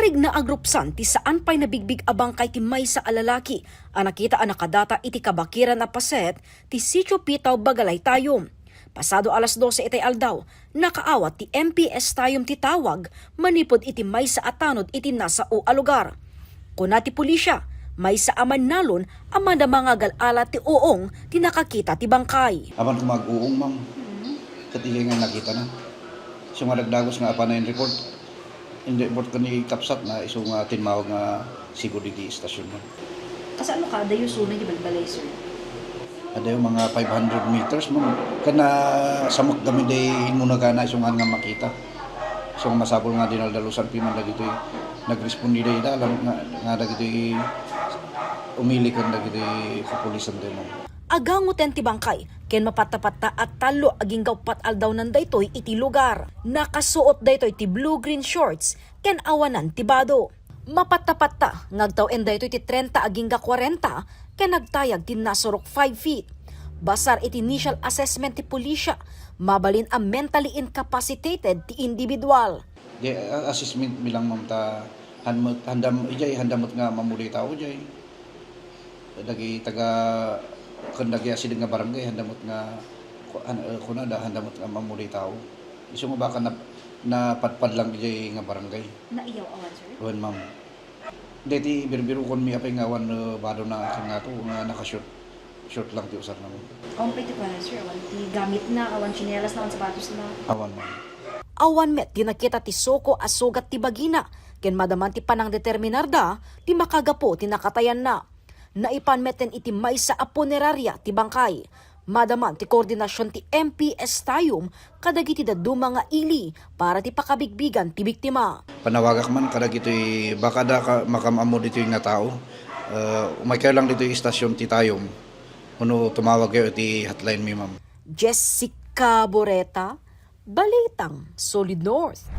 Barig na agrupsan ti saan pa'y nabigbig abang kay ti maysa a lalaki ang nakita ang nakadata iti kabakiran na paset ti Sitio Pitaw Bagalay Tayom. Pasado alas 12 itay aldaw, nakaawat ti MPS Tayom ti tawag manipod iti maysa a tanod iti nasa o a lugar. Kuna ti pulisya, maysa aman nalon aman da mga galala ti uong ti nakakita ti bangkay. Aman kung mag-uong ma'am, katigay nga nakita na. So nga nagdagos nga apa na yung report. Hindi report ka ni Kapsat na iso nga tinmawag nga security station mo. Kasi ano ka, dayo sunay di balbalay sir? Ada yung mga 500 meters ma'am. Kana samok kami day muna ka na iso nga makita. So masabol nga dinaldalusan piman na dito nag-respondi day da alam nga dito umili kan dito kapulisan din ma'am. Agangoten ti bangkay, ken mapatapatta at talo aging gawpat aldaw nan daytoy iti lugar. Nakasuot daytoy ti blue-green shorts, ken awanan ti bado. Mapatapatta, ngagtawen daytoy ti 30 aging ga 40, ken nagtayag ti nasurok 5 feet. Basar iti initial assessment ti pulisya, mabalin ang mentally incapacitated ti individual. Di assessment bilang ma'am ta handamot nga mamuli tao jay. Dagi taga kandagi asid nga barangay handamot nga kuna da handamot nga mamuli tao. Isu mo baka na padpad lang jay nga barangay. Naiyaw awan sir? Wan ma'am. Deti birbiro kon mi apay nga wan bado na nga to nga naka-short lang ti usar na mo. Ang pwede pa na sir, awan ti gamit na, awan tsinelas na, awan sapatos na. Awan ma'am. Awan met di nakita ti soko as sugat ti bagina, ken madaman ti panang determinar da, ti makagapo ti nakatayan na. Naipanmeten iti maysa a punerarya ti bangkay. Madaman ti koordinasyon ti MPS Tayom kadagiti daduma nga ili para ti pakabigbigan ti biktima. Panawagak man kadag ito'y baka da makamamo dito yung nga tao. Umay kayo lang dito yung istasyon ti Tayom. Uno tumawag kayo ti hotline mi ma'am. Jessica Boreta, Balitang Solid North.